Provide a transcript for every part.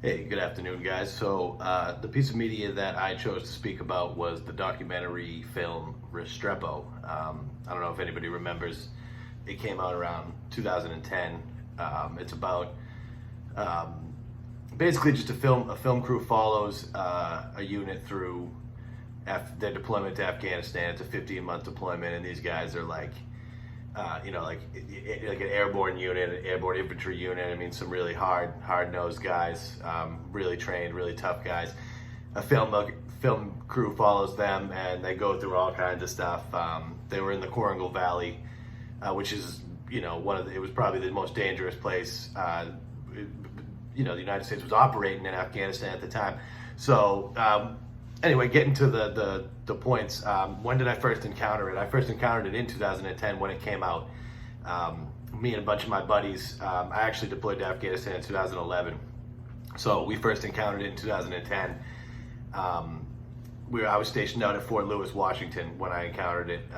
Hey, good afternoon, guys. So, the piece of media that I chose to speak about was the documentary film Restrepo. I don't know if anybody remembers. It came out around 2010. It's about basically just a film. A film crew follows a unit through their deployment to Afghanistan. It's a 15-month deployment, and these guys are like an airborne unit, an airborne infantry unit. I mean, some really hard-nosed guys, really trained, really tough guys. A film crew follows them, and they go through all kinds of stuff. They were in the Korangal Valley, which is it was probably the most dangerous place. The United States was operating in Afghanistan at the time. So anyway, getting to the points. When did I first encounter it? I first encountered it in 2010 when it came out. Me and a bunch of my buddies, I actually deployed to Afghanistan in 2011. So we first encountered it in 2010. I was stationed out at Fort Lewis, Washington when I encountered it.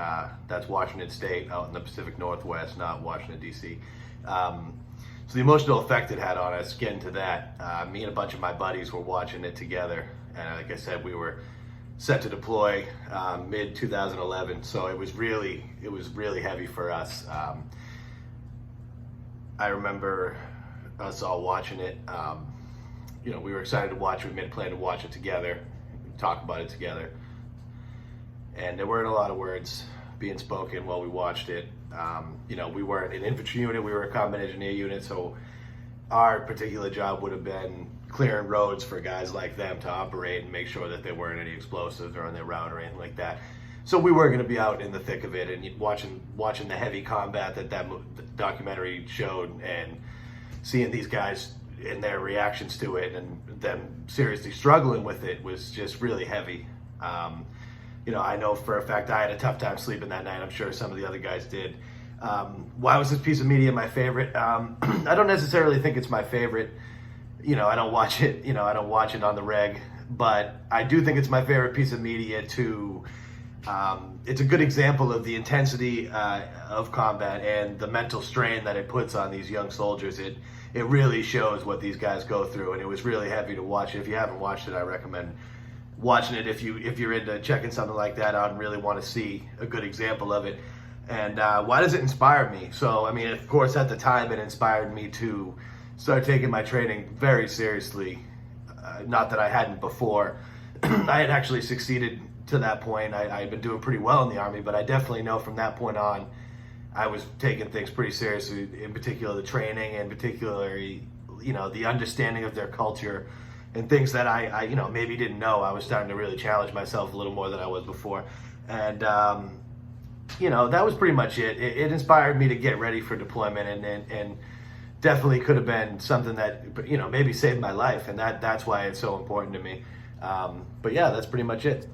That's Washington State out in the Pacific Northwest, not Washington, D.C. So the emotional effect it had on us, getting to that, me and a bunch of my buddies were watching it together. And like I said, we were set to deploy mid 2011, so it was really heavy for us. I remember us all watching it. We were excited to watch it. We made a plan to watch it together, talk about it together. And there weren't a lot of words being spoken while we watched it. We weren't an infantry unit, we were a combat engineer unit, so our particular job would have been clearing roads for guys like them to operate and make sure that there weren't any explosives or on their route or anything like that. So we were going to be out in the thick of it and watching the heavy combat that documentary showed, and seeing these guys and their reactions to it and them seriously struggling with it was just really heavy. I know for a fact I had a tough time sleeping that night. I'm sure some of the other guys did. Why was this piece of media my favorite? I don't necessarily think it's my favorite. I don't watch it. I don't watch it on the reg, but I do think it's my favorite piece of media to. It's a good example of the intensity of combat and the mental strain that it puts on these young soldiers. It really shows what these guys go through, and it was really heavy to watch it. If you haven't watched it, I recommend watching it if you're into checking something like that out and really want to see a good example of it. And why does it inspire me? So, I mean, of course, at the time, it inspired me to start taking my training very seriously. Not that I hadn't before. I had actually succeeded to that point. I had been doing pretty well in the Army, but I definitely know from that point on, I was taking things pretty seriously, in particular the training, and particularly, the understanding of their culture and things that I maybe didn't know. I was starting to really challenge myself a little more than I was before. And, that was pretty much it. It inspired me to get ready for deployment, and definitely could have been something that, maybe saved my life. And that's why it's so important to me. But yeah, that's pretty much it.